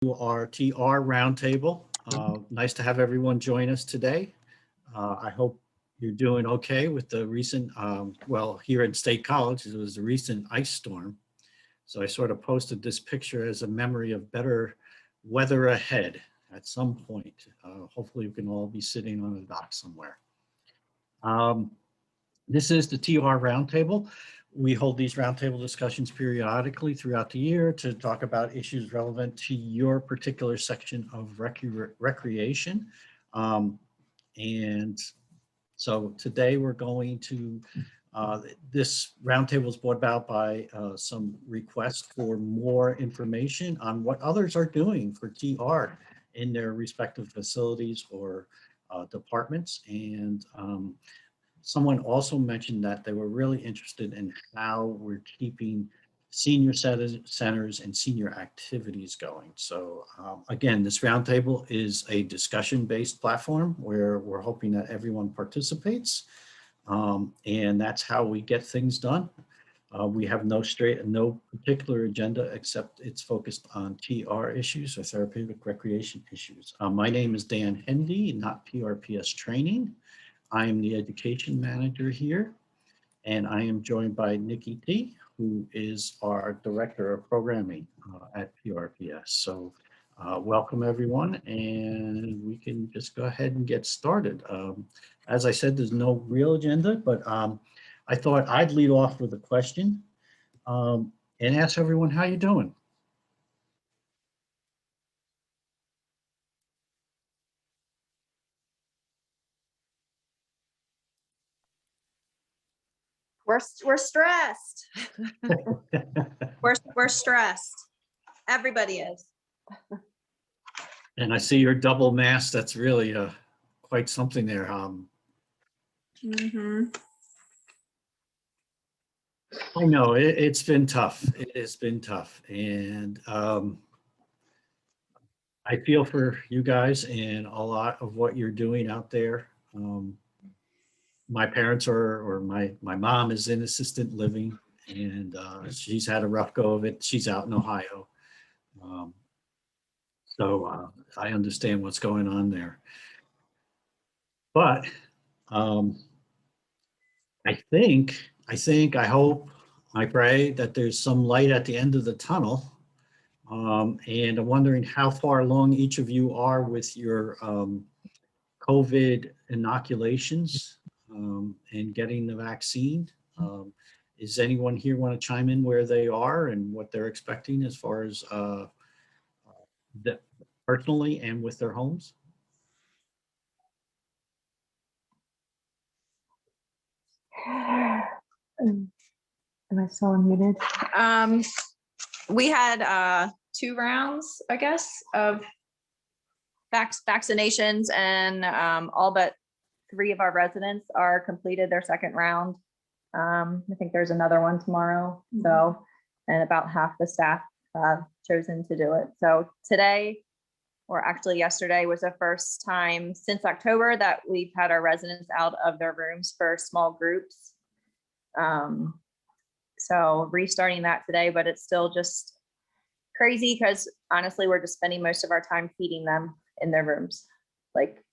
to our TR roundtable. Nice to have everyone join us today. I hope you're doing okay with the recent, well, here in State College, it was a recent ice storm. So I sort of posted this picture as a memory of better weather ahead at some point. Hopefully we can all be sitting on a dock somewhere. Um, This is the TR Roundtable. We hold these roundtable discussions periodically throughout the year to talk about issues relevant to your particular section of recreation. Um, and so today we're going to, this roundtable is brought about by some requests for more information on what others are doing for TR in their respective facilities or departments. And someone also mentioned that they were really interested in how we're keeping senior centers and senior activities going. So again, this roundtable is a discussion-based platform where we're hoping that everyone participates. And that's how we get things done. We have no particular agenda except it's focused on TR issues or therapeutic recreation issues. My name is Dan Hendy, not PRPS training. I am the education manager here, and I am joined by Nikki T, who is our director of programming at PRPS. So welcome everyone, and we can just go ahead and get started. As I said, there's no real agenda, but I thought I'd lead off with a question and ask everyone how you doing. We're stressed. we're stressed. Everybody is. And I see your double mask. That's really quite something there. I know it's been tough. It has been tough, and I feel for you guys and a lot of what you're doing out there. My parents or my mom is in assisted living, and she's had a rough go of it. She's out in Ohio, so I understand what's going on there. But I hope, I pray that there's some light at the end of the tunnel. And I'm wondering how far along each of you are with your COVID inoculations and getting the vaccine. Is anyone here want to chime in where they are and what they're expecting as far as personally and with their homes? Am I still unmuted? We had 2 rounds, I guess, of vaccinations, and all but 3 of our residents are completed their second round. I think there's another one tomorrow. So, and about half the staff have chosen to do it. So today, or actually yesterday, was the first time since October that we've had our residents out of their rooms for small groups. So restarting that today, but it's still just crazy because honestly, we're just spending most of our time feeding them in their rooms, like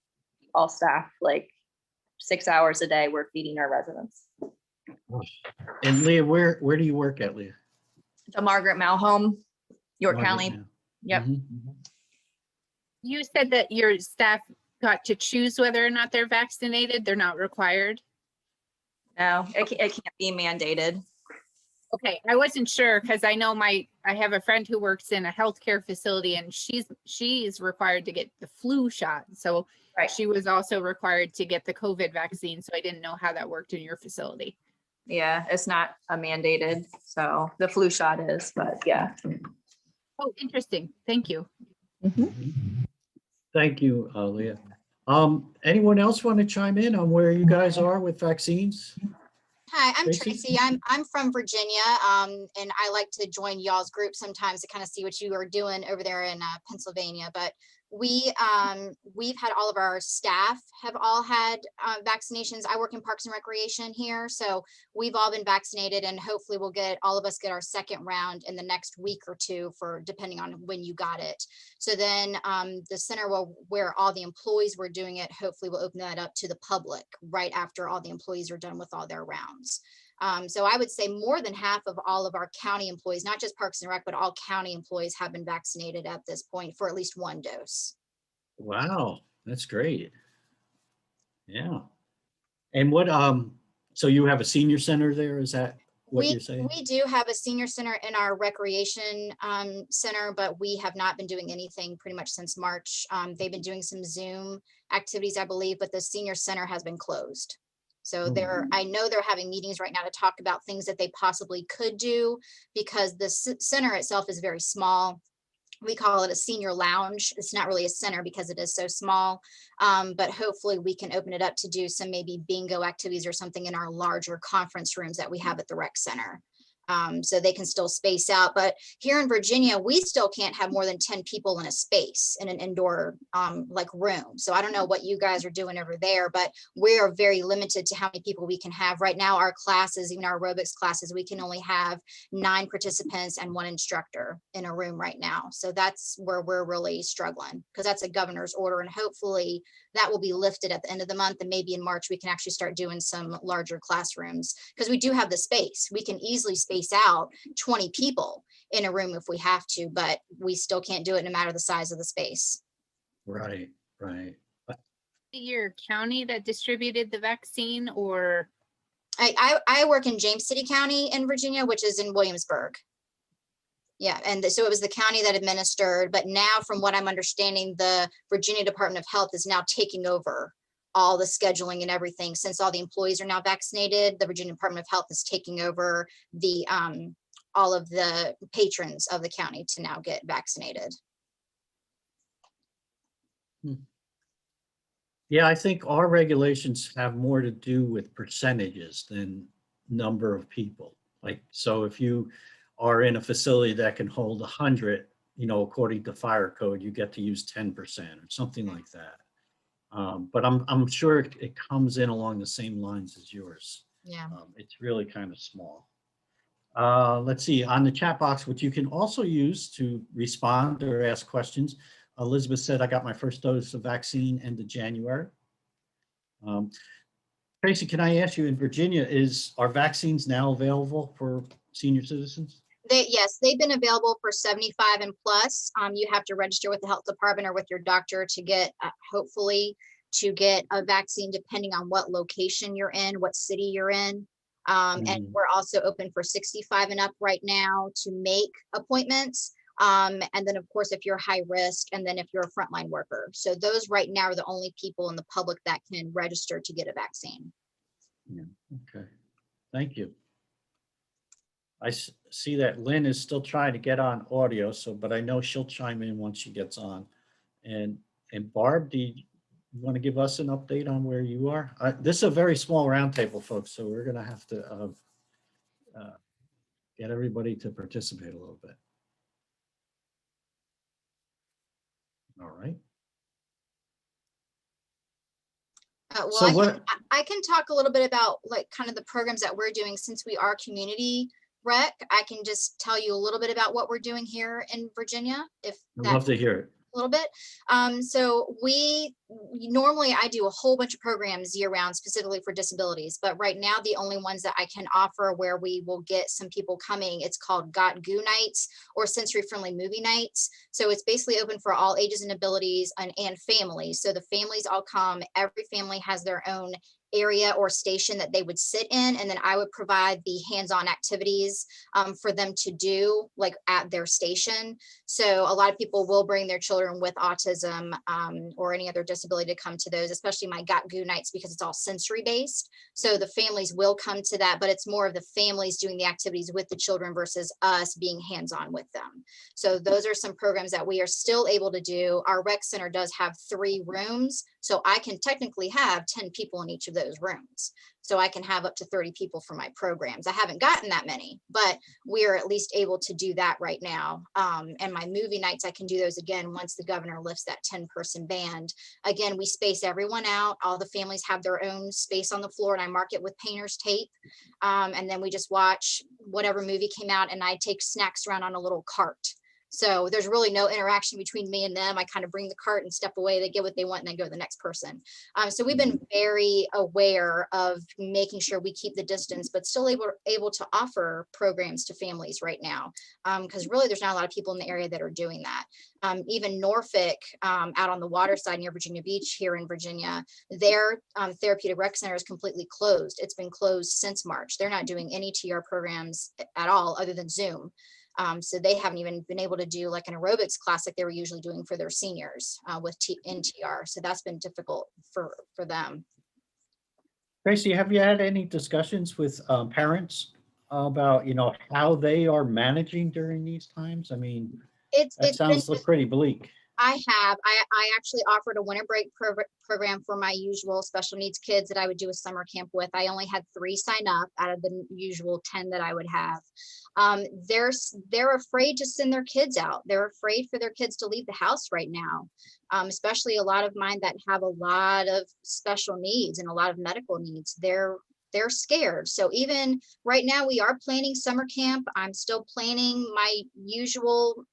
all staff, like 6 hours a day, we're feeding our residents. And Leah, where do you work at, Leah? The Margaret Mao Home, York Margaret County. Mao. Yep. Mm-hmm. You said that your staff got to choose whether or not they're vaccinated. They're not required. No, it can't be mandated. Okay, I wasn't sure because I know I have a friend who works in a healthcare facility and she's required to get the flu shot. So Right. She was also required to get the COVID vaccine. So I didn't know how that worked in your facility. Yeah, it's not a mandated. So the flu shot is, but yeah. Oh, interesting. Thank you. Thank you, Leah. Anyone else want to chime in on where you guys are with vaccines? Hi, I'm Tracy? Tracy. I'm from Virginia, and I like to join y'all's group sometimes to kind of see what you are doing over there in Pennsylvania. But we've had all of our staff have all had vaccinations. I work in Parks and Recreation here, so we've all been vaccinated, and hopefully we'll get, all of us get our second round in the next week or two, for depending on when you got it. So then the center where all the employees were doing it, hopefully we'll open that up to the public right after all the employees are done with all their rounds. So I would say more than half of all of our county employees, not just Parks and Rec, but all county employees have been vaccinated at this point for at least one dose. Wow, that's great. Yeah. And what, so you have a senior center there? Is that what you're saying? We do have a senior center in our recreation center, but we have not been doing anything pretty much since March. They've been doing some Zoom activities, I believe, but the senior center has been closed. So I know they're having meetings right now to talk about things that they possibly could do, because the center itself is very small. We call it a senior lounge. It's not really a center because it is so small, but hopefully we can open it up to do some maybe bingo activities or something in our larger conference rooms that we have at the rec center. So they can still space out. But here in Virginia, we still can't have more than 10 people in a space, in an indoor like room. So I don't know what you guys are doing over there, but we are very limited to how many people we can have. Right now, our classes, even our aerobics classes, we can only have 9 participants and 1 instructor in a room right now. So that's where we're really struggling, because that's a governor's order, and hopefully that will be lifted at the end of the month, and maybe in March we can actually start doing some larger classrooms, because we do have the space. We can easily space out 20 people in a room if we have to, but we still can't do it no matter the size of the space. Right, right. Your county that distributed the vaccine, or? I work in James City County in Virginia, which is in Williamsburg. Yeah, and so it was the county that administered, but now from what I'm understanding, the Virginia Department of Health is now taking over all the scheduling and everything. Since all the employees are now vaccinated, the Virginia Department of Health is taking over the all of the patrons of the county to now get vaccinated. Yeah, I think our regulations have more to do with percentages than number of people. Like, so if you are in a facility that can hold 100, you know, according to fire code, you get to use 10% or something like that. But I'm sure it comes in along the same lines as yours. Yeah. It's really kind of small. Let's see, on the chat box, which you can also use to respond or ask questions. Elizabeth said, I got my first dose of vaccine end of January. Tracy, can I ask you, in Virginia, are vaccines now available for senior citizens? Yes, they've been available for 75 and plus. You have to register with the health department or with your doctor to get, hopefully, to get a vaccine, depending on what location you're in, what city you're in. And we're also open for 65 and up right now to make appointments. And then, of course, if you're high risk, and then if you're a frontline worker. So those right now are the only people in the public that can register to get a vaccine. Yeah. Okay. Thank you. I see that Lynn is still trying to get on audio, but I know she'll chime in once she gets on. And Barb, do you want to give us an update on where you are? This is a very small roundtable, folks, so we're going to have to get everybody to participate a little bit. All right. Well, So I can talk a little bit about like kind of the programs that we're doing, since we are community rec. I can just tell you a little bit about what we're doing here in Virginia, if I'd love to hear it. a little bit. So normally I do a whole bunch of programs year round, specifically for disabilities, but right now the only ones that I can offer where we will get some people coming, it's called Got Goo Nights, or sensory friendly movie nights. So it's basically open for all ages and abilities and families. So the families all come, every family has their own area or station that they would sit in, and then I would provide the hands-on activities for them to do like at their station. So a lot of people will bring their children with autism or any other disability to come to those, especially my Got Goo Nights, because it's all sensory based. So the families will come to that, but it's more of the families doing the activities with the children versus us being hands-on with them. So those are some programs that we are still able to do. Our rec center does have 3 rooms, so I can technically have 10 people in each of those. those rooms. So I can have up to 30 people for my programs. I haven't gotten that many, but we are at least able to do that right now. And my movie nights, I can do those again once the governor lifts that 10-person ban. Again, we space everyone out. All the families have their own space on the floor, and I mark it with painter's tape. And then we just watch whatever movie came out, and I take snacks around on a little cart. So there's really no interaction between me and them. I kind of bring the cart and step away. They get what they want and then go to the next person. So we've been very aware of making sure we keep the distance, but still able to offer programs to families right now. Because really there's not a lot of people in the area that are doing that. Even Norfolk, out on the water side near Virginia Beach here in Virginia, their therapeutic rec center is completely closed. It's been closed since March. They're not doing any TR programs at all other than Zoom. So they haven't even been able to do like an aerobics class like they were usually doing for their seniors with NTR. So that's been difficult for them. Tracy, have you had any discussions with parents about, how they are managing during these times? I mean, that sounds pretty bleak. I actually offered a winter break program for my usual special needs kids that I would do a summer camp with. I only had 3 sign up out of the usual 10 that I would have. They're afraid to send their kids out. They're afraid for their kids to leave the house right now, especially a lot of mine that have a lot of special needs and a lot of medical needs. They're scared. So even right now we are planning summer camp. I'm still planning my usual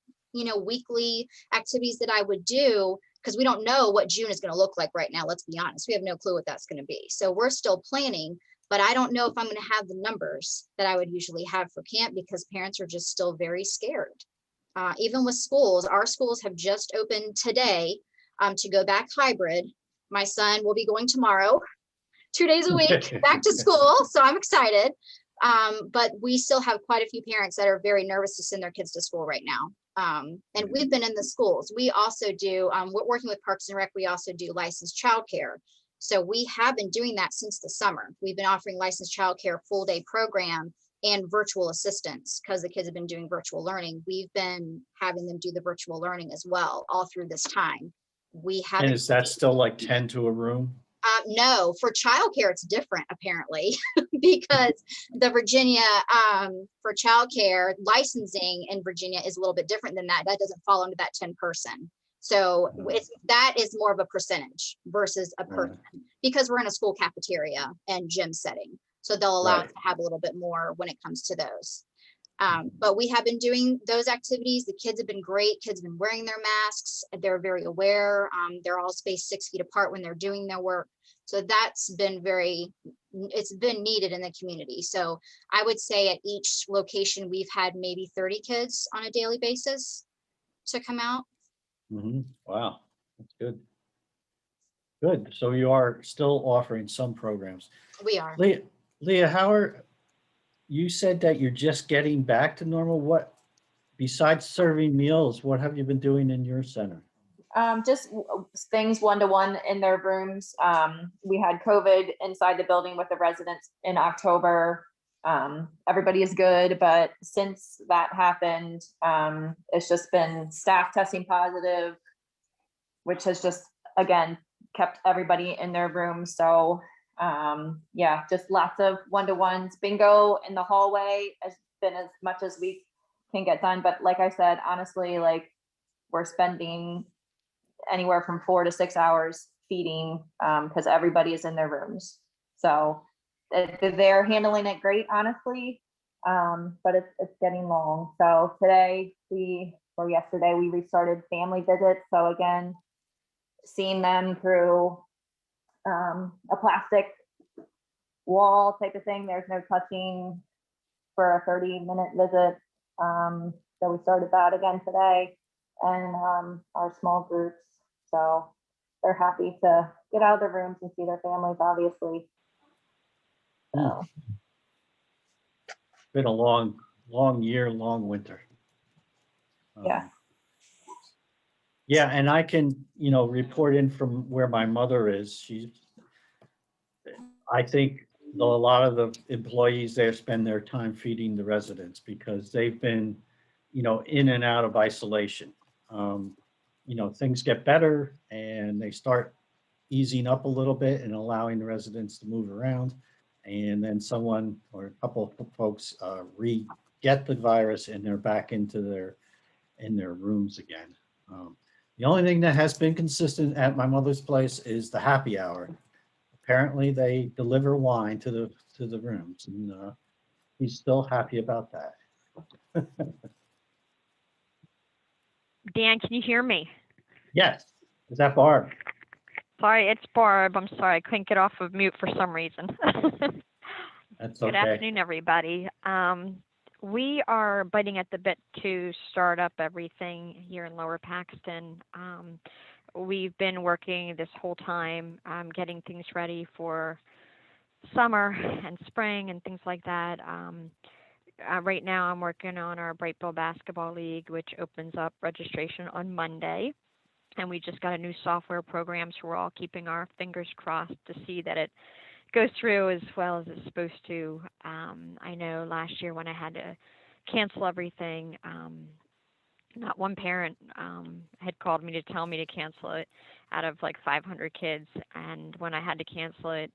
weekly activities that I would do, because we don't know what June is going to look like right now. Let's be honest. We have no clue what that's going to be. So we're still planning, but I don't know if I'm going to have the numbers that I would usually have for camp because parents are just still very scared. Even with schools, our schools have just opened today to go back hybrid. My son will be going tomorrow, 2 days a week back to school. So I'm excited. But we still have quite a few parents that are very nervous to send their kids to school right now. And we've been in the schools. We also do, we're working with Parks and Rec. We also do licensed childcare. So we have been doing that since the summer. We've been offering licensed childcare full day program and virtual assistance because the kids have been doing virtual learning. We've been having them do the virtual learning as well all through this time. We haven't. And is that still like 10 to a room? No, for childcare, it's different apparently, because the Virginia for childcare licensing in Virginia is a little bit different than that. That doesn't fall under that 10-person. So that is more of a percentage versus a person because we're in a school cafeteria and gym setting. So they'll allow us to have a little bit more when it comes to those. But we have been doing those activities. The kids have been great. Kids have been wearing their masks. They're very aware. They're all spaced 6 feet apart when they're doing their work. So that's been it's been needed in the community. So I would say at each location, we've had maybe 30 kids on a daily basis to come out. Wow, that's good. Good. So you are still offering some programs. We are. Leah, you said that you're just getting back to normal. What, besides serving meals, what have you been doing in your center? Just things one-to-one in their rooms. We had COVID inside the building with the residents in October. Everybody is good, but since that happened, it's just been staff testing positive, which has just, again, kept everybody in their room. So yeah, just lots of one-to-ones. Bingo in the hallway has been as much as we can get done. But like I said, honestly, like we're spending anywhere from 4 to 6 hours feeding because everybody is in their rooms. So they're handling it great, honestly, but it's getting long. So yesterday we restarted family visits. So again, seeing them through a plastic wall type of thing. There's no touching for a 30-minute visit. So we started that again today, and our small groups. So they're happy to get out of their rooms and see their families, obviously. So. Been a long year, long winter. Yeah. Yeah, and I can, report in from where my mother is. I think a lot of the employees there spend their time feeding the residents because they've been, in and out of isolation. Things get better and they start, easing up a little bit and allowing the residents to move around. And then someone or a couple of folks get the virus and they're back in their rooms again. The only thing that has been consistent at my mother's place is the happy hour. Apparently they deliver wine to the rooms, and he's still happy about that. Dan, can you hear me? Yes, is that Barb? Sorry, it's Barb. I'm sorry, I couldn't get off of mute for some reason. That's Good okay. afternoon, everybody. We are biting at the bit to start up everything here in Lower Paxton. We've been working this whole time getting things ready for summer and spring and things like that. Right now, I'm working on our Brightville Basketball League, which opens up registration on Monday. And we just got a new software program, so we're all keeping our fingers crossed to see that it goes through as well as it's supposed to. I know last year when I had to cancel everything, not one parent had called me to tell me to cancel it out of like 500 kids. And when I had to cancel it,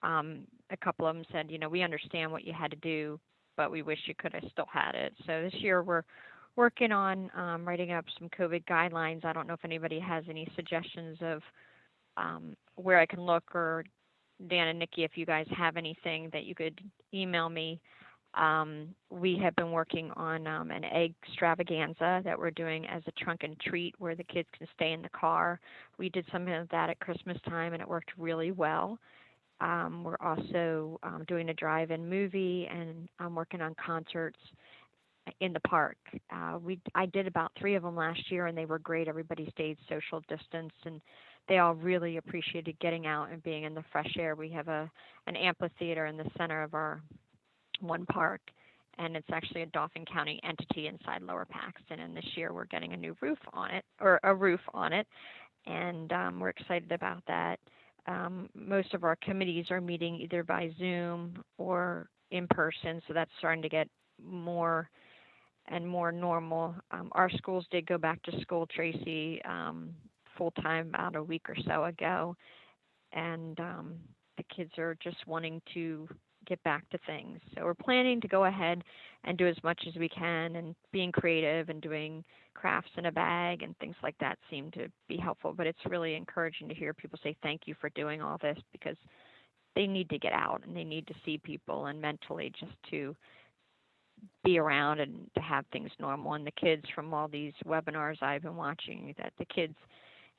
a couple of them said, we understand what you had to do, but we wish you could have still had it. So this year we're working on writing up some COVID guidelines. I don't know if anybody has any suggestions of where I can look, or Dan and Nikki, if you guys have anything that you could email me. We have been working on an egg extravaganza that we're doing as a trunk and treat where the kids can stay in the car. We did something like that at Christmas time and it worked really well. We're also doing a drive-in movie, and I'm working on concerts in the park. I did about 3 of them last year and they were great. Everybody stayed social distance and they all really appreciated getting out and being in the fresh air. We have an amphitheater in the center of our one park, and it's actually a Dauphin County entity inside Lower Paxton. And this year we're getting a new roof on it, and we're excited about that. Most of our committees are meeting either by Zoom or in person, so that's starting to get more and more normal. Our schools did go back to school, Tracy, full-time about a week or so ago, and the kids are just wanting to get back to things. So we're planning to go ahead and do as much as we can, and being creative and doing crafts in a bag and things like that seem to be helpful. But it's really encouraging to hear people say thank you for doing all this, because they need to get out and they need to see people, and mentally just to be around and to have things normal. And the kids, from all these webinars I've been watching, that the kids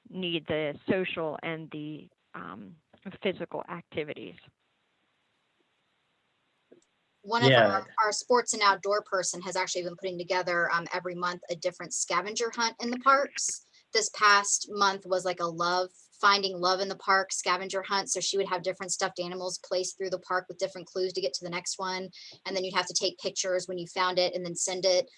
need the social and the physical activities. One of our sports and outdoor person has actually been putting together every month a different scavenger hunt in the parks. This past month was like a finding love in the park scavenger hunt. So she would have different stuffed animals placed through the park with different clues to get to the next one. And then you'd have to take pictures when you found it and then send it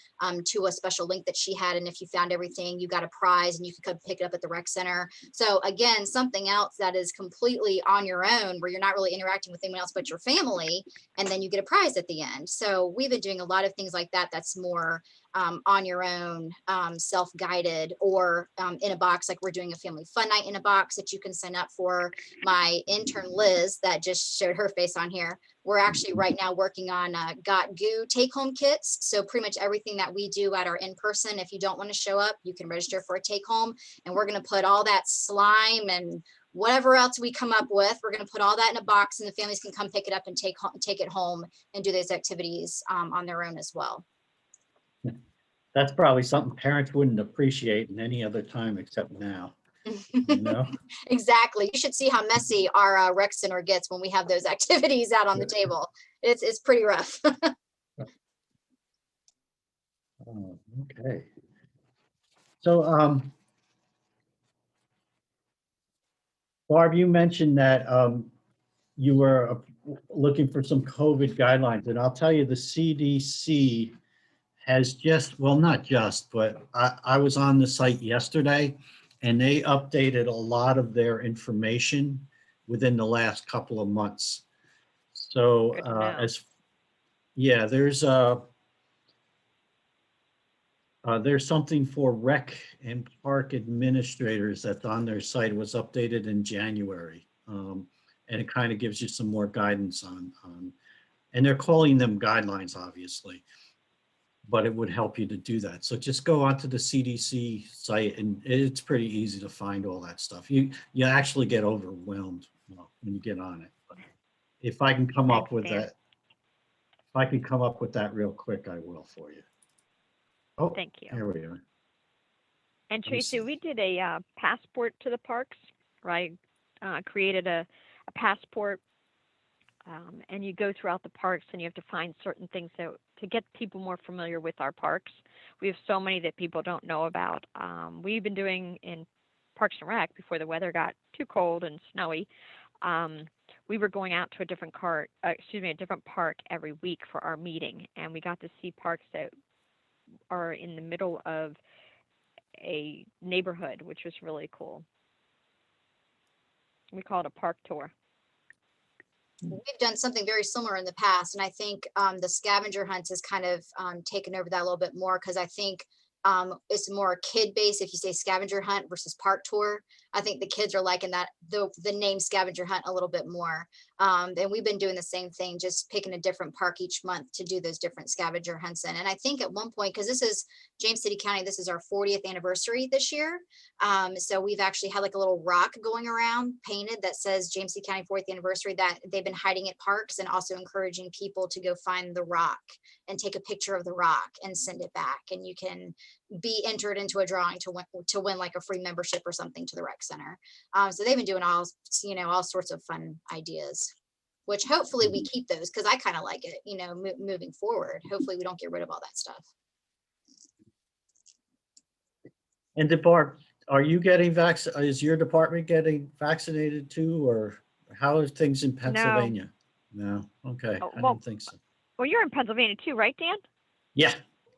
to a special link that she had. And if you found everything, you got a prize and you could come pick it up at the rec center. So again, something else that is completely on your own, where you're not really interacting with anyone else but your family, and then you get a prize at the end. So we've been doing a lot of things like that. That's more on your own, self-guided, or in a box, like we're doing a family fun night in a box that you can sign up for. My intern Liz, that just showed her face on here, we're actually right now working on Got Goo take-home kits. So pretty much everything that we do at our in-person, if you don't want to show up, you can register for a take-home, and we're going to put all that slime and whatever else we come up with, we're going to put all that in a box, and the families can come pick it up and take it home and do those activities on their own as well. That's probably something parents wouldn't appreciate in any other time except now. You know? Exactly. You should see how messy our rec center gets when we have those activities out on the table. It's pretty rough. Oh, okay. So, Barb, you mentioned that you were looking for some COVID guidelines, and I'll tell you, the CDC has just, well, not just, but I was on the site yesterday, and they updated a lot of their information within the last couple of months. So there's There's something for rec and park administrators that's on their site. It was updated in January. And it kind of gives you some more guidance on, and they're calling them guidelines, obviously, but it would help you to do that. So just go onto the CDC site and it's pretty easy to find all that stuff. You actually get overwhelmed when you get on it. But if I can come up Thanks, with Dan. that, if I can come up with that real quick, I will for you. Oh, Thank you. here we are. And Let me Tracy, see. we did a passport to the parks, right? Created a passport, and you go throughout the parks and you have to find certain things to get people more familiar with our parks. We have so many that people don't know about. We've been doing in Parks and Rec before the weather got too cold and snowy. We were going out to a different a different park every week for our meeting, and we got to see parks that are in the middle of a neighborhood, which was really cool. We call it a park tour. We've done something very similar in the past, and I think the scavenger hunts has kind of taken over that a little bit more, because I think it's more kid-based. If you say scavenger hunt versus park tour, I think the kids are liking that the name scavenger hunt a little bit more. And we've been doing the same thing, just picking a different park each month to do those different scavenger hunts in. And I think at one point, because this is James City County, this is our 40th anniversary this year. So we've actually had like a little rock going around painted that says James City County 40th anniversary, that they've been hiding at parks, and also encouraging people to go find the rock and take a picture of the rock and send it back. And you can be entered into a drawing to win like a free membership or something to the rec center. So they've been doing all sorts of fun ideas, which hopefully we keep those, because I kind of like it, moving forward. Hopefully we don't get rid of all that stuff. And Depart, are you getting is your department getting vaccinated too, or how are things in Pennsylvania? No, okay, Oh, I well- didn't think so. Well, you're in Pennsylvania too, right, Dan?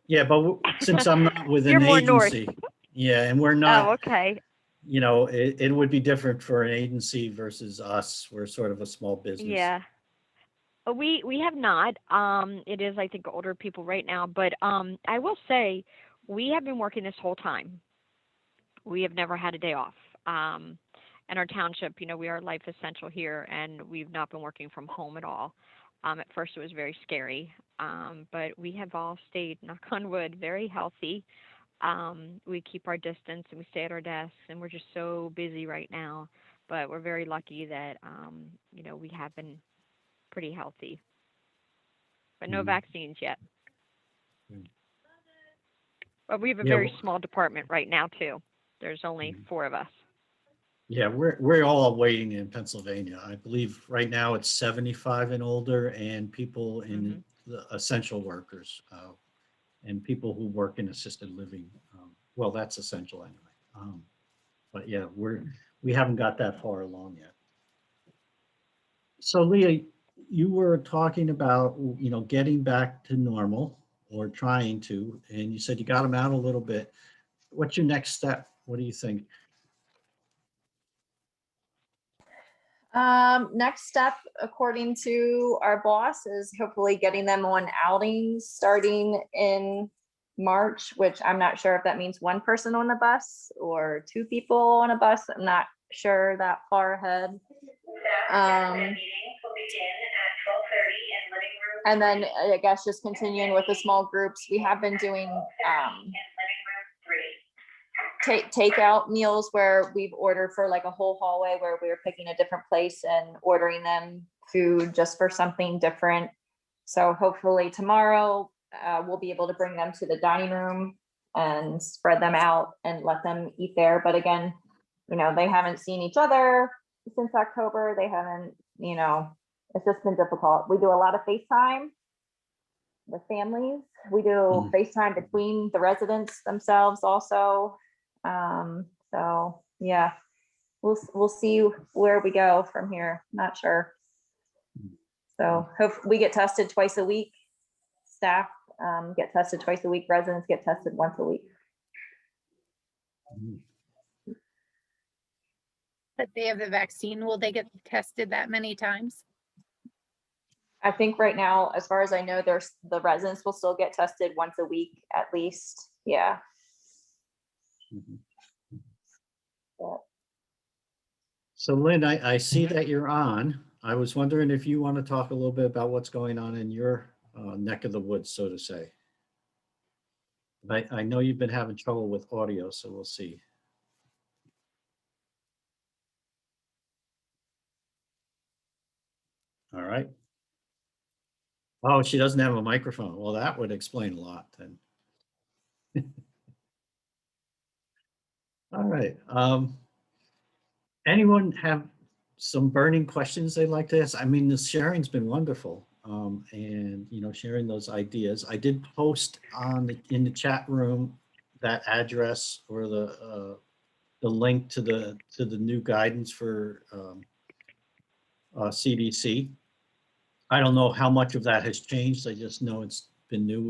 Yeah, but since I'm not with You're an more north. agency, yeah, and we're Oh, not, okay. it would be different for an agency versus us. We're sort of a small business. Yeah. We have not. It is, I think, older people right now. But I will say, we have been working this whole time. We have never had a day off. And our township, we are life essential here, and we've not been working from home at all. At first, it was very scary, but we have all stayed, knock on wood, very healthy. We keep our distance and we stay at our desks, and we're just so busy right now. But we're very lucky that, we have been pretty healthy. But no Mhm. vaccines yet. Mm. But we have a Yeah, very small department right now, too. There's only Mhm. 4 of us. Yeah, we're all waiting in Pennsylvania. I believe right now it's 75 and older, and people in the essential workers, and people who work in assisted living. Well, that's essential anyway. But yeah, we haven't got that far along yet. So Leah, you were talking about, getting back to normal, or trying to, and you said you got them out a little bit. What's your next step? What do you think? Next step, according to our boss, is hopefully getting them on outings starting in March, which I'm not sure if that means one person on the bus or 2 people on a bus. I'm not sure that far ahead. And then I guess just continuing with the small groups, we have been doing takeout meals where we've ordered for like a whole hallway, where we're picking a different place and ordering them food just for something different. So hopefully tomorrow we'll be able to bring them to the dining room and spread them out and let them eat there. But again, they haven't seen each other since October. They haven't, it's just been difficult. We do a lot of FaceTime with families. We do FaceTime between the residents themselves also. So yeah, we'll see where we go from here. Not sure. So hope we get tested twice a week. Staff get tested twice a week. Residents get tested once a week. But they have the vaccine. Will they get tested that many times? I think right now, as far as I know, the residents will still get tested once a week at least. Yeah. Mhm. Yeah. So Lynn, I see that you're on. I was wondering if you want to talk a little bit about what's going on in your neck of the woods, so to say. I know you've been having trouble with audio, so we'll see. All right. Oh, she doesn't have a microphone. Well, that would explain a lot then. All right. Anyone have some burning questions they'd like to ask? I mean, this sharing's been wonderful. And sharing those ideas. I did post in the chat room that address or the link to the new guidance for CDC. I don't know how much of that has changed. I just know it's been new.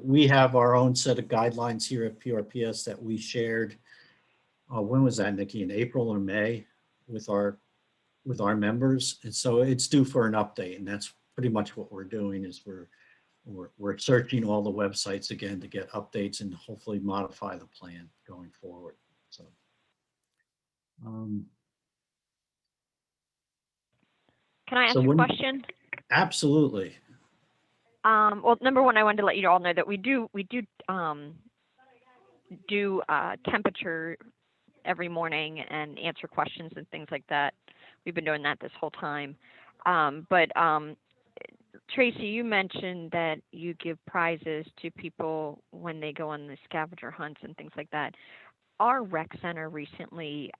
We have our own set of guidelines here at PRPS that we shared. When was that, Nikki? In April or May with our members. And so it's due for an update. And that's pretty much what we're doing is we're searching all the websites again to get updates and hopefully modify the plan going forward. So, Can I ask So a when- question? absolutely. Well, number one, I wanted to let you all know that we do temperature every morning and answer questions and things like that. We've been doing that this whole time. But Tracy, you mentioned that you give prizes to people when they go on the scavenger hunts and things like that. Our rec center recently,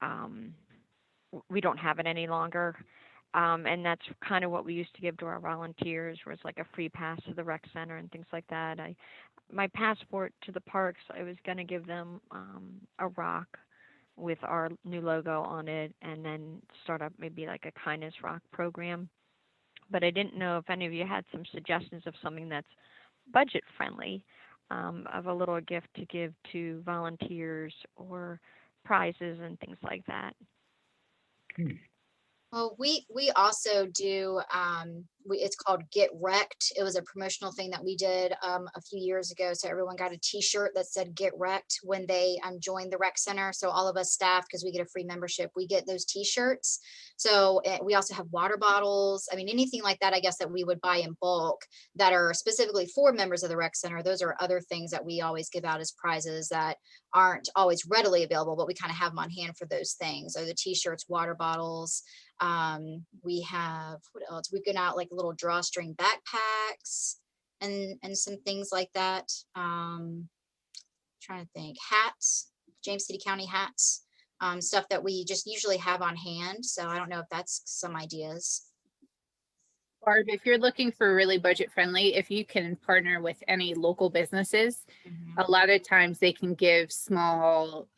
we don't have it any longer. And that's kind of what we used to give to our volunteers, was like a free pass to the rec center and things like that. My passport to the parks, I was going to give them a rock with our new logo on it, and then start up maybe like a kindness rock program. But I didn't know if any of you had some suggestions of something that's budget friendly, of a little gift to give to volunteers or prizes and things like that. Well, we also do, it's called Get Wrecked. It was a promotional thing that we did a few years ago. So everyone got a t-shirt that said Get Wrecked when they joined the rec center. So all of us staff, because we get a free membership, we get those t-shirts. So we also have water bottles. I mean, anything like that, I guess, that we would buy in bulk that are specifically for members of the rec center. Those are other things that we always give out as prizes that aren't always readily available, but we kind of have them on hand for those things. So the t-shirts, water bottles. We have, what else? We've given out like little drawstring backpacks and some things like that. Trying to think, hats, James City County hats, stuff that we just usually have on hand. So I don't know if that's some ideas. Barb, if you're looking for really budget friendly, if you can partner with any local businesses, a lot of times they can give small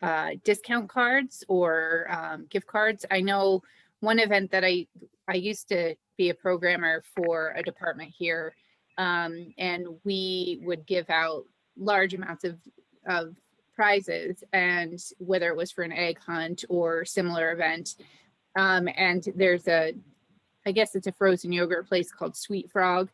discount cards or gift cards. I know one event that I used to be a programmer for a department here, and we would give out large amounts of prizes, and whether it was for an egg hunt or similar event. And there's I guess it's a frozen yogurt place called Sweet Frog,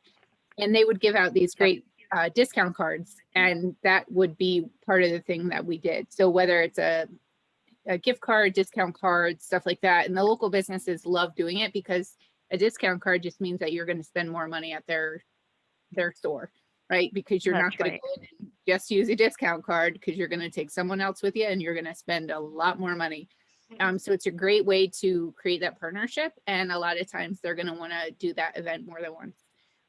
and they would give out these great discount cards, and that would be part of the thing that we did. So whether it's a gift card, discount card, stuff like that, and the local businesses love doing it because a discount card just means that you're going to spend more money at their store, right? Because you're not going to go in and just use a discount card, because you're going to take someone else with you and you're going to spend a lot more money. So it's a great way to create that partnership. And a lot of times they're going to want to do that event more than once.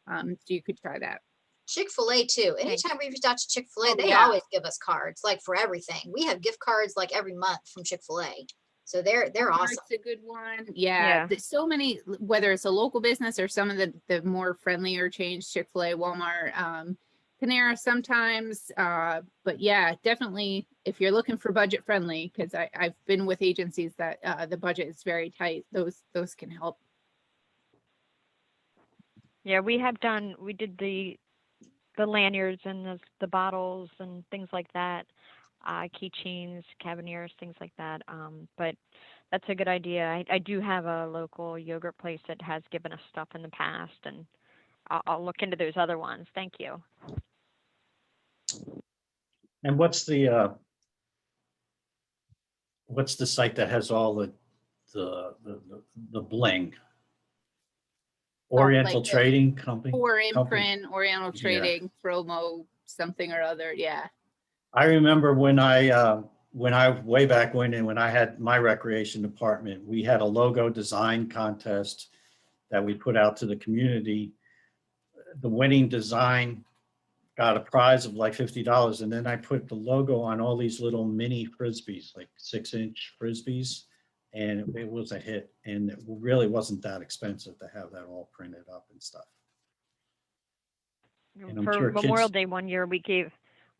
So you could try that. Chick-fil-A too. Anytime we reach out to Chick-fil-A, Oh, they yeah. always give us cards, like for everything. We have gift cards like every month from Chick-fil-A. So they're awesome. It's a good one. Yeah. There's so many, whether it's a local business or some of the more friendlier chains, Chick-fil-A, Walmart, Panera sometimes. But yeah, definitely if you're looking for budget friendly, because I've been with agencies that the budget is very tight, those can help. Yeah, we did the lanyards and the bottles and things like that, keychains, cabinets, things like that. But that's a good idea. I do have a local yogurt place that has given us stuff in the past, and I'll look into those other ones. Thank you. And what's the site that has all the bling? Oriental like the Trading Company? Or Company. Imprint, Oriental Yeah. Trading, Promo, something or other. Yeah. I remember when I way back when, and when I had my recreation department, we had a logo design contest that we put out to the community. The winning design got a prize of like $50. And then I put the logo on all these little mini Frisbees, like 6-inch Frisbees. And it was a hit. And it really wasn't that expensive to have that all printed up and stuff. And I'm For sure Memorial kids, Day one year,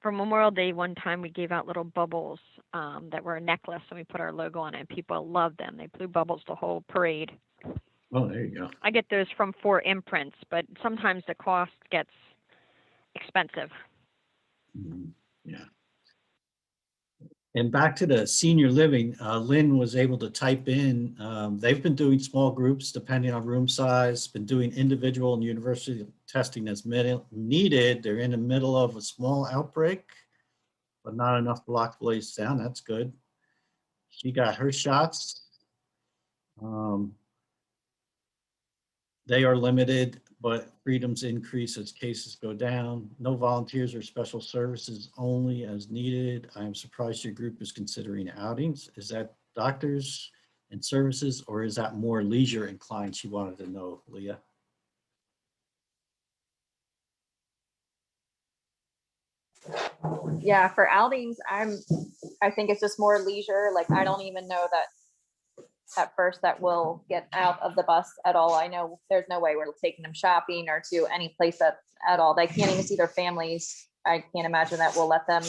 for Memorial Day one time, we gave out little bubbles that were a necklace, and we put our logo on it, and people loved them. They blew bubbles the whole parade. oh, there you go. I get those from 4 Imprints, but sometimes the cost gets expensive. Mhm. Yeah. And back to the senior living, Lynn was able to type in, they've been doing small groups depending on room size, been doing individual and university testing as needed. They're in the middle of a small outbreak, but not enough to lock the place down. That's good. She got her shots. They are limited, but freedoms increase as cases go down. No volunteers or special services, only as needed. I am surprised your group is considering outings. Is that doctors and services, or is that more leisure inclined? She wanted to know, Leah. Yeah, for outings, I think it's just more leisure. Like, I don't even know that at first that will get out of the bus at all. I know there's no way we're taking them shopping or to any place at all. They can't even see their families. I can't imagine that we'll let them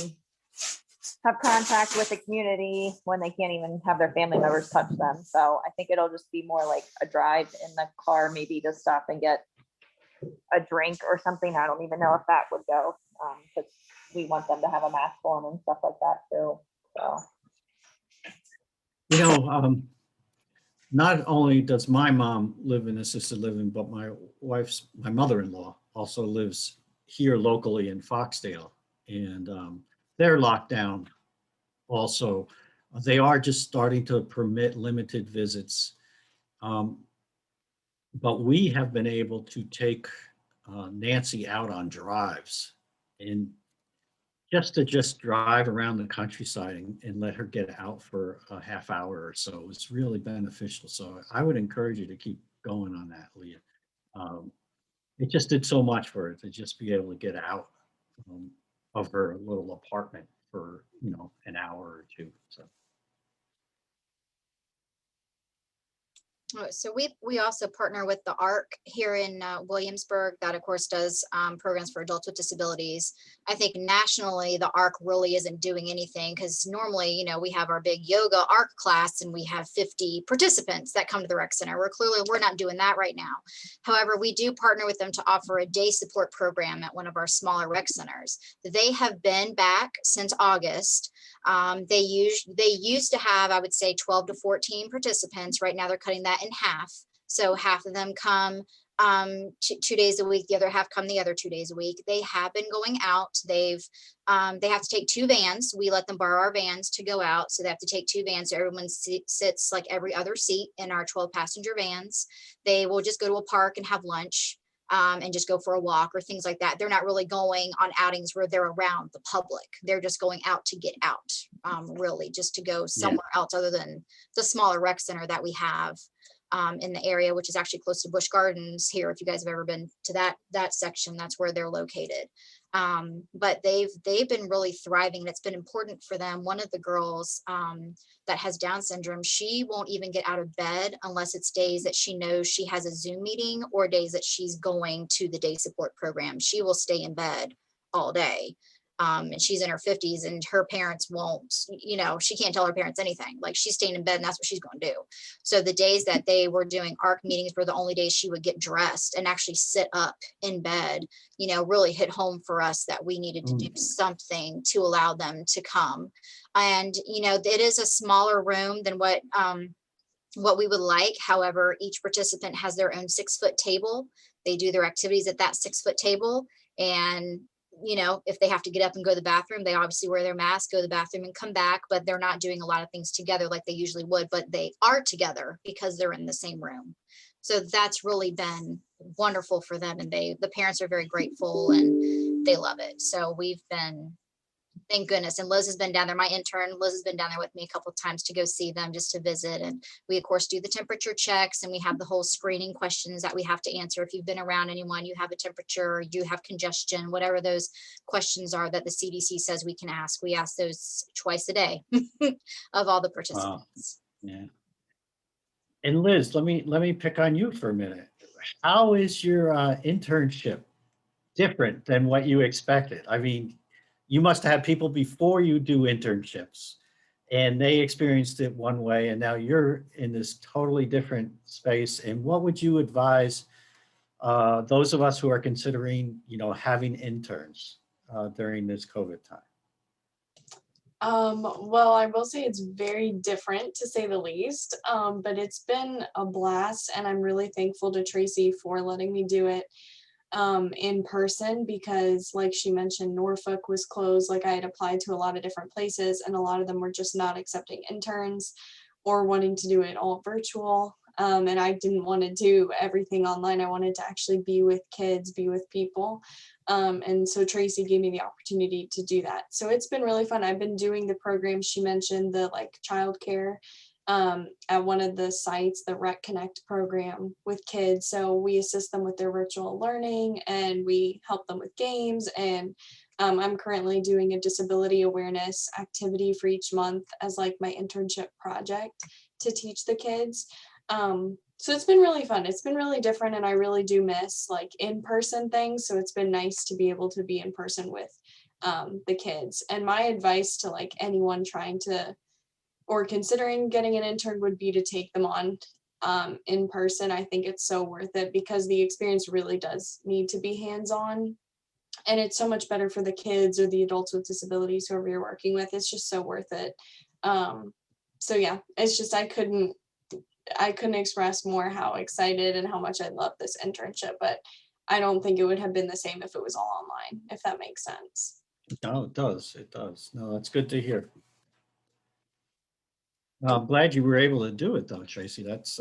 have contact with the community when they can't even have their family members touch them. So I think it'll just be more like a drive in the car, maybe to stop and get a drink or something. I don't even know if that would go, because we want them to have a mask on and stuff like that too. So. You know, not only does my mom live in assisted living, but my mother-in-law also lives here locally in Foxdale, and they're locked down also. They are just starting to permit limited visits. But we have been able to take Nancy out on drives and just drive around the countryside and let her get out for a half hour or so. It's really beneficial. So I would encourage you to keep going on that, Leah. It just did so much for her to just be able to get out of her little apartment for, an hour or two. So. So we also partner with the ARC here in Williamsburg, that of course does programs for adults with disabilities. I think nationally the ARC really isn't doing anything, because normally, we have our big yoga ARC class and we have 50 participants that come to the rec center. We're not doing that right now. However, we do partner with them to offer a day support program at one of our smaller rec centers. They have been back since August. They used to have, I would say, 12 to 14 participants. Right now they're cutting that in half. So half of them come 2 days a week, the other half come the other 2 days a week. They have been going out. They have to take 2 vans. We let them borrow our vans to go out. So they have to take 2 vans. So everyone sits like every other seat in our 12 passenger vans. They will just go to a park and have lunch. And just go for a walk or things like that. They're not really going on outings where they're around the public. They're just going out to get out, really, just to go somewhere else other than the smaller rec center that we have in the area, which is actually close to Busch Gardens here. If you guys have ever been to that section, that's where they're located. But they've been really thriving, and it's been important for them. One of the girls that has Down syndrome, she won't even get out of bed unless it's days that she knows she has a Zoom meeting or days that she's going to the day support program. She will stay in bed all day. And she's in her 50s, and her parents won't, she can't tell her parents anything. Like, she's staying in bed and that's what she's going to do. So the days that they were doing ARC meetings were the only days she would get dressed and actually sit up in bed, really hit home for us that we needed to do something to allow them to come. And, it is a smaller room than what what we would like. However, each participant has their own 6-foot table. They do their activities at that 6-foot table. And, you know, if they have to get up and go to the bathroom, they obviously wear their mask, go to the bathroom and come back, but they're not doing a lot of things together like they usually would, but they are together because they're in the same room. So that's really been wonderful for them. And the parents are very grateful and they love it. So we've been, thank goodness. And Liz has been down there. My intern, Liz, has been down there with me a couple of times to go see them, just to visit. And we, of course, do the temperature checks, and we have the whole screening questions that we have to answer. If you've been around anyone, you have a temperature, or you have congestion, whatever those questions are that the CDC says we can ask. We ask those twice a day of all the participants. Yeah. And Liz, let me pick on you for a minute. How is your internship different than what you expected? I mean, you must have had people before you do internships and they experienced it one way, and now you're in this totally different space. And what would you advise those of us who are considering, you know, having interns during this COVID time? Well, I will say it's very different, to say the least, but it's been a blast, and I'm really thankful to Tracy for letting me do it in person, because like she mentioned, Norfolk was closed. Like, I had applied to a lot of different places, and a lot of them were just not accepting interns or wanting to do it all virtual. And I didn't want to do everything online. I wanted to actually be with kids, be with people. And so Tracy gave me the opportunity to do that. So it's been really fun. I've been doing the programs she mentioned, the like childcare, at one of the sites, the Rec Connect program with kids. So we assist them with their virtual learning, and we help them with games. And I'm currently doing a disability awareness activity for each month as like my internship project to teach the kids. So it's been really fun. It's been really different, and I really do miss like in-person things. So it's been nice to be able to be in person with the kids. And my advice to like anyone trying to or considering getting an intern would be to take them on in person. I think it's so worth it, because the experience really does need to be hands-on, and it's so much better for the kids or the adults with disabilities, whoever you're working with. It's just so worth it. So yeah, it's just I couldn't express more how excited and how much I love this internship, but I don't think it would have been the same if it was all online, if that makes sense. No, it does. It does. No, that's good to hear. I'm glad you were able to do it though, Tracy. That's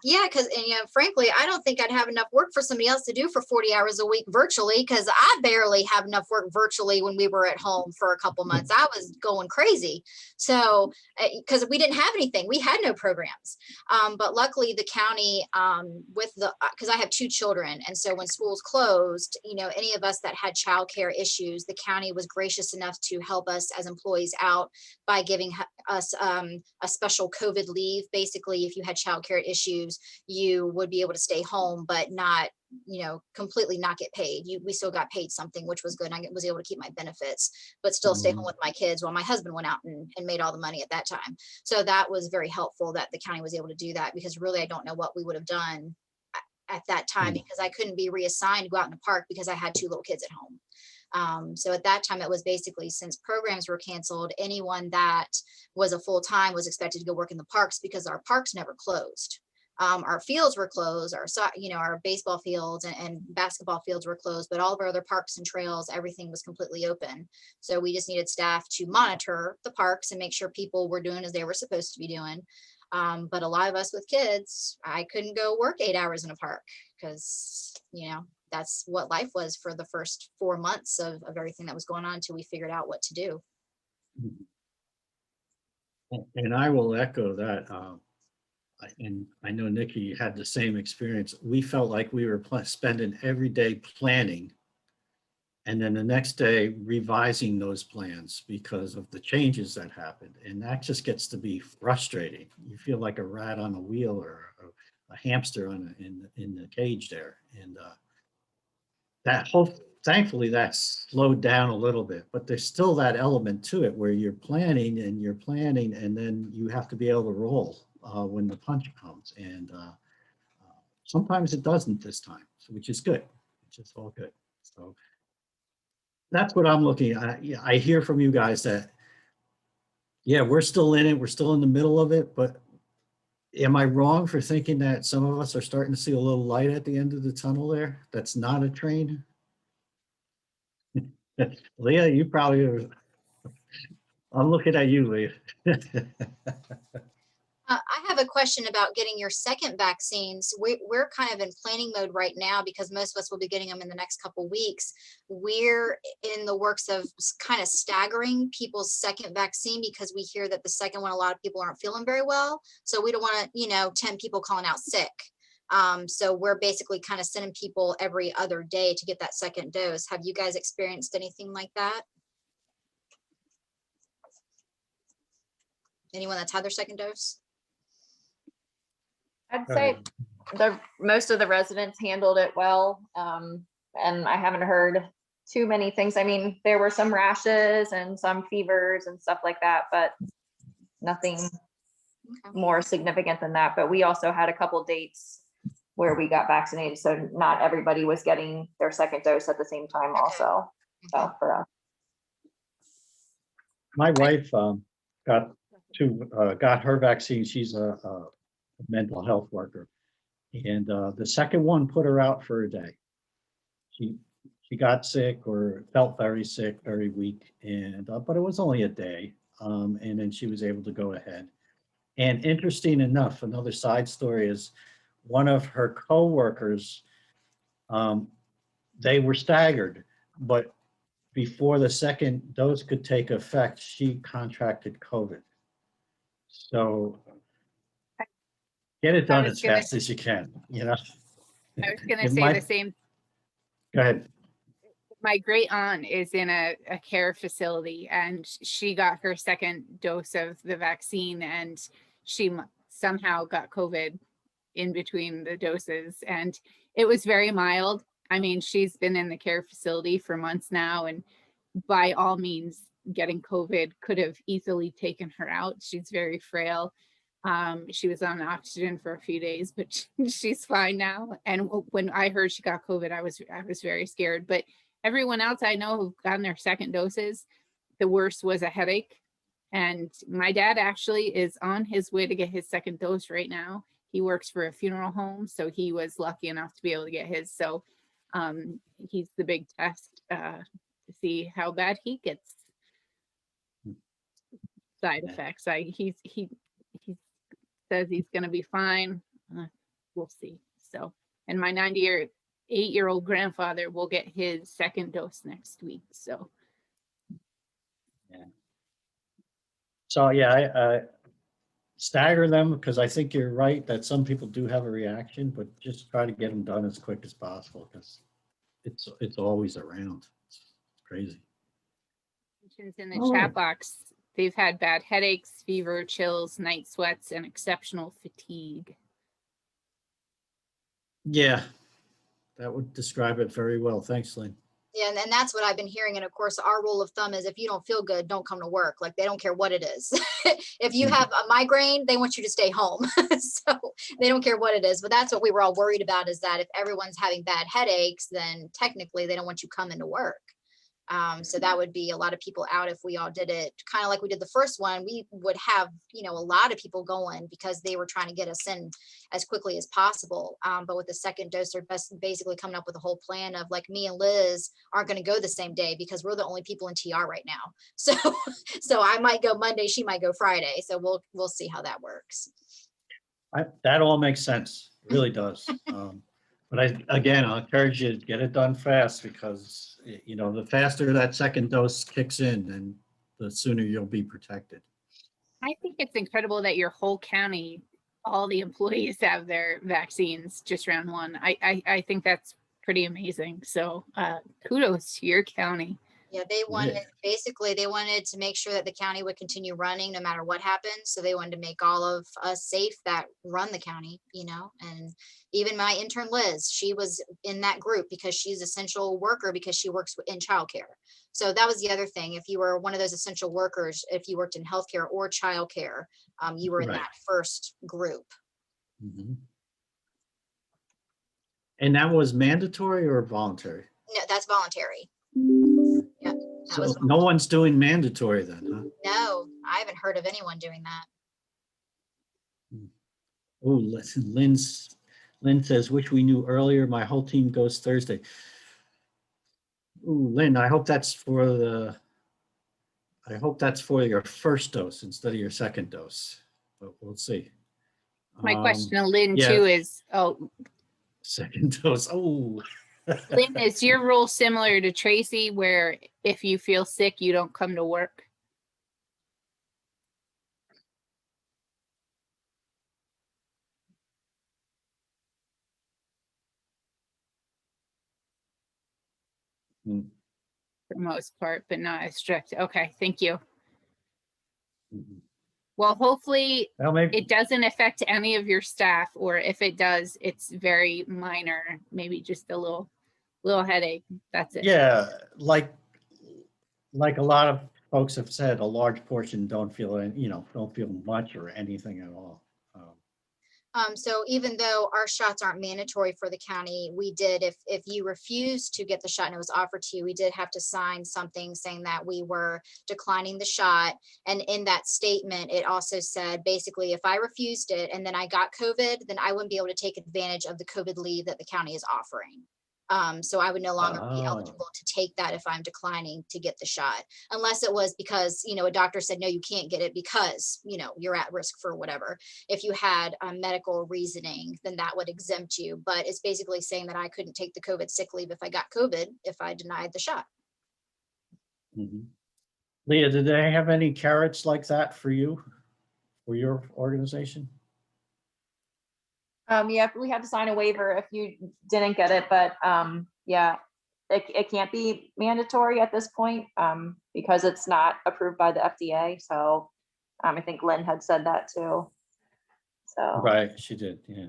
Yeah, because, you know, frankly, I don't think I'd have enough work for somebody else to do for 40 hours a week virtually, because I barely have enough work virtually when we were at home for a couple months. I was going crazy. So, because we didn't have anything, we had no programs. But luckily the county, because I have 2 children. And so when schools closed, you know, any of us that had childcare issues, the county was gracious enough to help us as employees out by giving us a special COVID leave. Basically, if you had childcare issues, you would be able to stay home, but not, you know, completely not get paid. We still got paid something, which was good. I was able to keep my benefits, but still stay home with my kids while my husband went out and made all the money at that time. So that was very helpful that the county was able to do that, because really, I don't know what we would have done at that time, because I couldn't be reassigned to go out in the park because I had 2 little kids at home. So at that time, it was basically, since programs were canceled, anyone that was a full-time was expected to go work in the parks, because our parks never closed. Our fields were closed, our baseball fields and basketball fields were closed, but all of our other parks and trails, everything was completely open. So we just needed staff to monitor the parks and make sure people were doing as they were supposed to be doing. But a lot of us with kids, I couldn't go work 8 hours in a park, because, you know, that's what life was for the first 4 months of everything that was going on until we figured out what to do. and I will echo that. And I know Nikki had the same experience. We felt like we were spending every day planning, and then the next day revising those plans because of the changes that happened. And that just gets to be frustrating. You feel like a rat on a wheel, or a hamster in the cage there. And thankfully that's slowed down a little bit, but there's still that element to it where you're planning, and then you have to be able to roll when the punch comes. And sometimes it doesn't this time, which is good. It's just all good. So that's what I'm looking at. I hear from you guys that, yeah, we're still in it. We're still in the middle of it, but Am I wrong for thinking that some of us are starting to see a little light at the end of the tunnel there? That's not a train? Leah, you probably are. I'm looking at you, Leah. I have a question about getting your second vaccines. We're kind of in planning mode right now because most of us will be getting them in the next couple weeks. We're in the works of kind of staggering people's second vaccine because we hear that the second one, a lot of people aren't feeling very well. So we don't want to, 10 people calling out sick. So we're basically kind of sending people every other day to get that second dose. Have you guys experienced anything like that? Anyone that's had their second dose? I'd Go say ahead. most of the residents handled it well. And I haven't heard too many things. I mean, there were some rashes and some fevers and stuff like that, but nothing Okay. more significant than that. But we also had a couple dates where we got vaccinated. So not everybody was getting their second dose at the same time also. So for us. My wife got her vaccine. She's a mental health worker. And the second one put her out for a day. She got sick or felt very sick, very weak, and but it was only a day. And then she was able to go ahead. And interesting enough, another side story is one of her coworkers, they were staggered, but before the second dose could take effect, she contracted COVID. So get it I done was as gonna, fast as you can, you know? I was gonna It say the might- same. Go ahead. My great aunt is in a care facility and she got her second dose of the vaccine and she somehow got COVID in between the doses and it was very mild. I mean, she's been in the care facility for months now and by all means getting COVID could have easily taken her out. She's very frail. She was on oxygen for a few days, but she's fine now. And when I heard she got COVID, I was very scared. But everyone else I know who've gotten their second doses, the worst was a headache. And my dad actually is on his way to get his second dose right now. He works for a funeral home, so he was lucky enough to be able to get his. So he's the big test to see how bad he gets side effects. He says he's going to be fine. We'll see. So, and my 98-year-old grandfather will get his second dose next week. So, So yeah, I stagger them because I think you're right that some people do have a reaction, but just try to get them done as quick as possible because it's always around. It's crazy. mentions in the Oh. chat box, they've had bad headaches, fever, chills, night sweats, and exceptional fatigue. Yeah, that would describe it very well. Thanks, Lynn. Yeah, and that's what I've been hearing. And of course, our rule of thumb is if you don't feel good, don't come to work. Like they don't care what it is. If you have a migraine, they want you to stay home. So they don't care what it is. But that's what we were all worried about is that if everyone's having bad headaches, then technically they don't want you coming to work. So that would be a lot of people out if we all did it kind of like we did the first one. We would have, a lot of people going because they were trying to get us in as quickly as possible. But with the second dose, they're basically coming up with a whole plan of like me and Liz aren't going to go the same day because we're the only people in TR right now. So I might go Monday, she might go Friday. So we'll see how that works. That all makes sense. It really does. But I'll encourage you to get it done fast because, the faster that second dose kicks in, then the sooner you'll be protected. I think it's incredible that your whole county, all the employees have their vaccines just round one. I think that's pretty amazing. So kudos to your county. Yeah, they wanted to make sure that the county would continue running no matter what happens. So they wanted to make all of us safe that run the county, and even my intern Liz, she was in that group because she's essential worker because she works in childcare. So that was the other thing. If you were one of those essential workers, if you worked in healthcare or childcare, you were in Right. that first group. Mhm. And that was mandatory or voluntary? No, that's voluntary. Yeah, that So was no one's doing mandatory then, huh? no, I haven't heard of anyone doing that. Oh, listen, Lynn says, wish we knew earlier. My whole team goes Thursday. Ooh, Lynn, I hope that's for your first dose instead of your second dose, but we'll see. My question to Lynn yeah. too is, oh, Second dose. Oh. Lynn, is your rule similar to Tracy where if you feel sick, you don't come to work? Mm, For the most part, but not as strict. Okay, thank you. mhm. Well, hopefully Well, maybe, it doesn't affect any of your staff, or if it does, it's very minor, maybe just a little headache. That's it. yeah, like a lot of folks have said, a large portion don't feel, don't feel much or anything at all. So even though our shots aren't mandatory for the county, we did, if you refused to get the shot and it was offered to you, we did have to sign something saying that we were declining the shot. And in that statement, it also said, basically, if I refused it and then I got COVID, then I wouldn't be able to take advantage of the COVID leave that the county is offering. So I would no longer be Oh. eligible to take that if I'm declining to get the shot, unless it was because, a doctor said, no, you can't get it because, you're at risk for whatever. If you had a medical reasoning, then that would exempt you. But it's basically saying that I couldn't take the COVID sick leave if I got COVID, if I denied the shot. Mhm. Leah, did they have any carrots like that for you, for your organization? Yeah, we had to sign a waiver if you didn't get it, but yeah, it can't be mandatory at this point because it's not approved by the FDA. So I think Lynn had said that too. So Right, she did, yeah.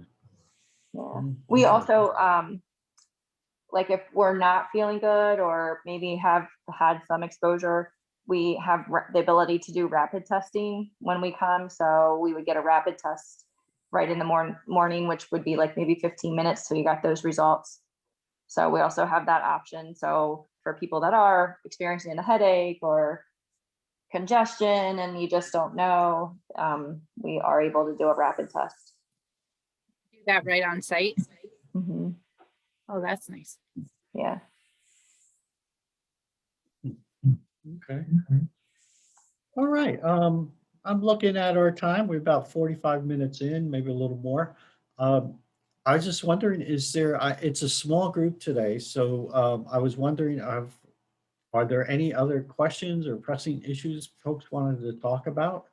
yeah, we also like if we're not feeling good or maybe have had some exposure, we have the ability to do rapid testing when we come. So we would get a rapid test right in the morning, which would be like maybe 15 minutes till you got those results. So we also have that option. So for people that are experiencing a headache or congestion and you just don't know, we are able to do a rapid test. Do that right on site. Mm-hmm. Oh, that's nice. Yeah. Okay. All right. I'm looking at our time. We're about 45 minutes in, maybe a little more. I was just wondering, it's a small group today, so I was wondering, are there any other questions or pressing issues folks wanted to talk about?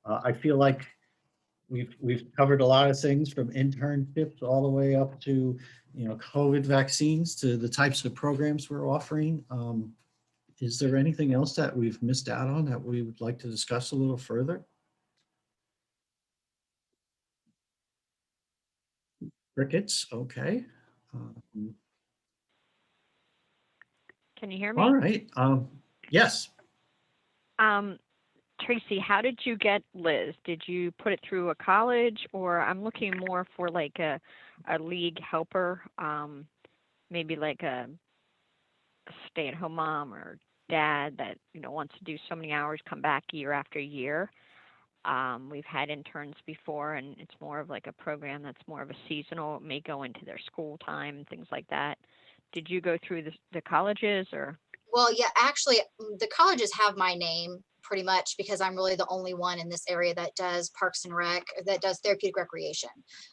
I feel like we've covered a lot of things from internships all the way up to, COVID vaccines to the types of programs we're offering. Is there anything else that we've missed out on that we would like to discuss a little further? Crickets, okay. Can you hear me? All right, yes. Tracy, how did you get Liz? Did you put it through a college, or I'm looking more for like a league helper, maybe like a stay-at-home mom or dad that wants to do so many hours, come back year after year. We've had interns before, and it's more of like a program that's more of a seasonal, it may go into their school time, things like that. Did you go through the colleges or? Well, yeah, actually, the colleges have my name pretty much because I'm really the only one in this area that does Parks and Rec, that does therapeutic recreation.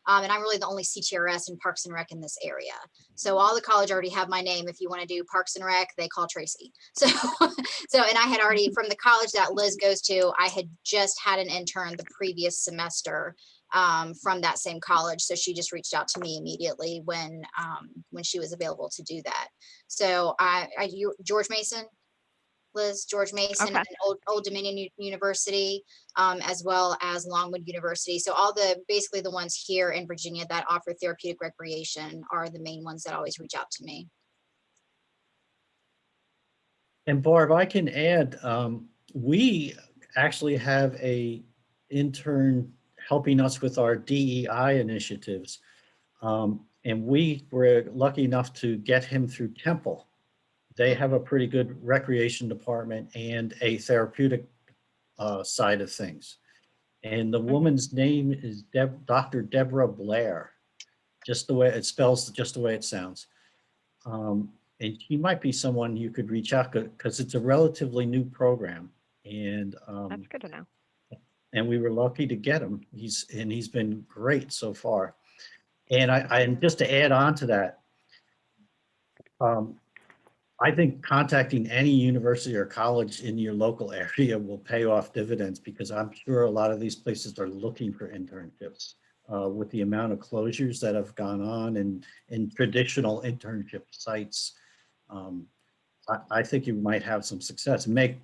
And I'm really the only CTRS in Parks and Rec in this area. So all the college already have my name. If you want to do Parks and Rec, they call Tracy. So, and I had already, from the college that Liz goes to, I had just had an intern the previous semester from that same college. So she just reached out to me immediately when she was available to do that. So George Mason, Liz, George Mason, Okay. and Old Dominion University, as well as Longwood University. So all basically the ones here in Virginia that offer therapeutic recreation are the main ones that always reach out to me. And Barb, I can add, we actually have a intern helping us with our DEI initiatives. And we were lucky enough to get him through Temple. They have a pretty good recreation department and a therapeutic side of things. And the woman's name is Dr. Deborah Blair, just the way it spells, just the way it sounds. And she might be someone you could reach out because it's a relatively new program. And That's good to know. and we were lucky to get him. He's been great so far. And and just to add on to that, I think contacting any university or college in your local area will pay off dividends, because I'm sure a lot of these places are looking for internships with the amount of closures that have gone on in traditional internship sites. I think you might have some success. May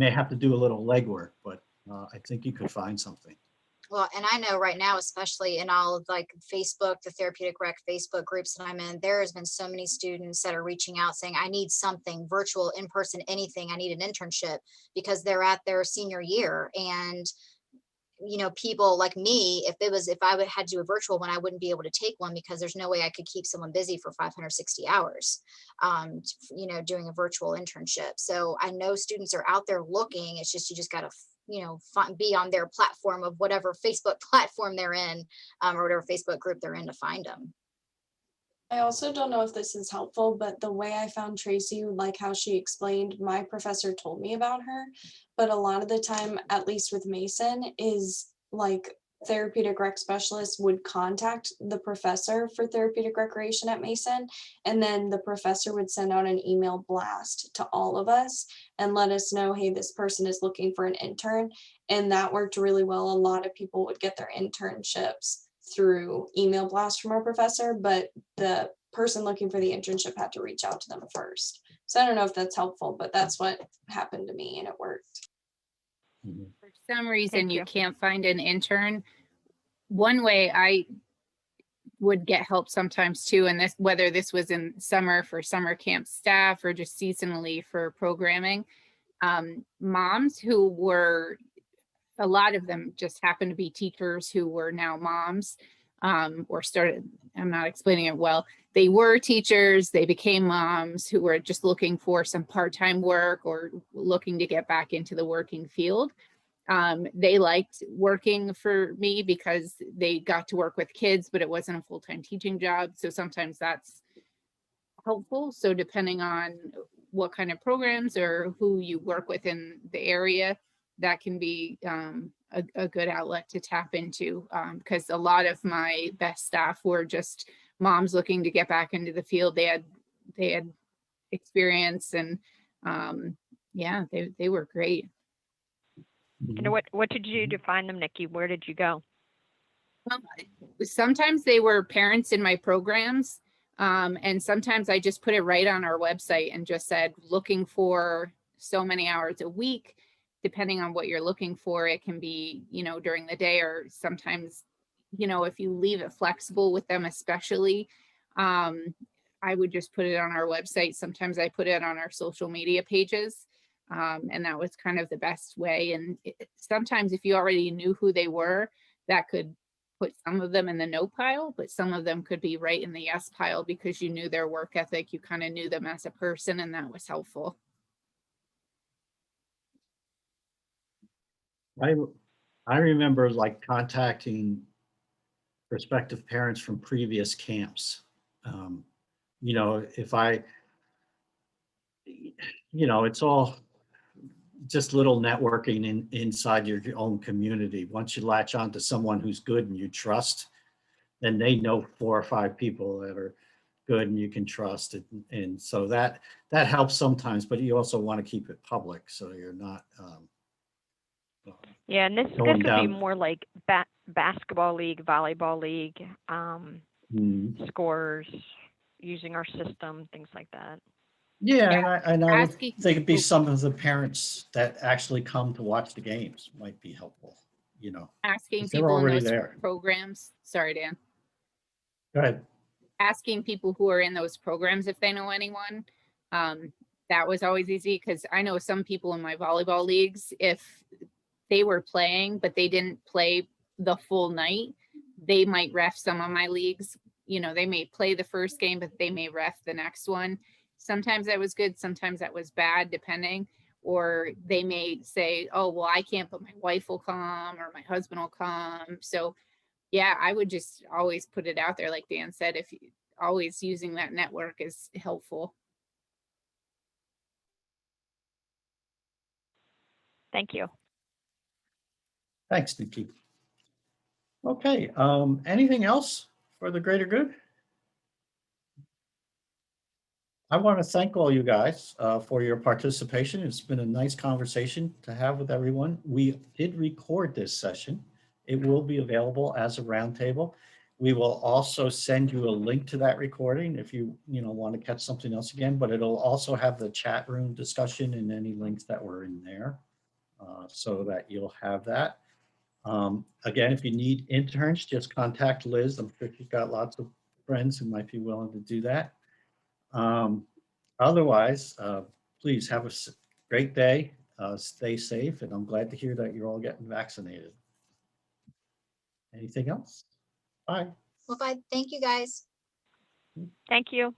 have to do a little legwork, but I think you could find something. Well, and I know right now, especially in all of like Facebook, the therapeutic rec Facebook groups that I'm in, there has been so many students that are reaching out saying, I need something virtual, in person, anything. I need an internship, because they're at their senior year. And, you know, people like me, if I would had to do a virtual one, I wouldn't be able to take one, because there's no way I could keep someone busy for 560 hours, you know, doing a virtual internship. So I know students are out there looking. It's just, you just got to, you know, be on their platform of whatever Facebook platform they're in, or whatever Facebook group they're in, to find them. I also don't know if this is helpful, but the way I found Tracy, like how she explained, my professor told me about her. But a lot of the time, at least with Mason, is like therapeutic rec specialists would contact the professor for therapeutic recreation at Mason. And then the professor would send out an email blast to all of us and let us know, hey, this person is looking for an intern. And that worked really well. A lot of people would get their internships through email blast from our professor, but the person looking for the internship had to reach out to them first. So I don't know if that's helpful, but that's what happened to me and it worked. Mhm. For some reason, Thank you you. can't find an intern. One way I would get help sometimes too, and this, whether this was in summer for summer camp staff or just seasonally for programming, moms who were, a lot of them just happened to be teachers who were now moms, or started, I'm not explaining it well. They were teachers, they became moms who were just looking for some part-time work or looking to get back into the working field. They liked working for me because they got to work with kids, but it wasn't a full-time teaching job. So sometimes that's helpful. So depending on what kind of programs or who you work with in the area, that can be a good outlet to tap into, because a lot of my best staff were just moms looking to get back into the field. They had experience, and yeah, they were great. And what did you do to find them, Nikki? Where did you go? Sometimes they were parents in my programs, and sometimes I just put it right on our website and just said, looking for so many hours a week. Depending on what you're looking for, it can be, you know, during the day, or sometimes, you know, if you leave it flexible with them, especially, I would just put it on our website. Sometimes I put it on our social media pages. And that was kind of the best way. And sometimes if you already knew who they were, that could put some of them in the no pile, but some of them could be right in the yes pile, because you knew their work ethic, you kind of knew them as a person, and that was helpful. I remember like contacting prospective parents from previous camps. You know, it's all just little networking inside your own community. Once you latch on to someone who's good and you trust, then they know 4 or 5 people that are good and you can trust it. And so that helps sometimes, but you also want to keep it public so you're not Yeah, and this going would be down. more like basketball league, volleyball league, scores, using our system, things like that. Yeah, and I would Asking, think it'd be some of the parents that actually come to watch the games might be helpful, you know. asking They're people in already those there. programs. Sorry, Dan. Go ahead. Asking people who are in those programs if they know anyone. That was always easy, because I know some people in my volleyball leagues, if they were playing but they didn't play the full night, they might ref some of my leagues. You know, they may play the first game, but they may ref the next one. Sometimes that was good, sometimes that was bad, depending. or they may say, oh, well, I can't, but my wife will come or my husband will come. So yeah, I would just always put it out there. Like Dan said, if you always using that network is helpful. Thank you. Thanks, Nikki. Okay, anything else for the greater good? I want to thank all you guys for your participation. It's been a nice conversation to have with everyone. We did record this session. It will be available as a roundtable. We will also send you a link to that recording if you want to catch something else again, but it'll also have the chat room discussion and any links that were in there so that you'll have that. Again, if you need interns, just contact Liz. I'm sure she's got lots of friends who might be willing to do that. Otherwise, please have a great day. Stay safe, and I'm glad to hear that you're all getting vaccinated. Anything else? Bye. Well, thank you guys. Thank you.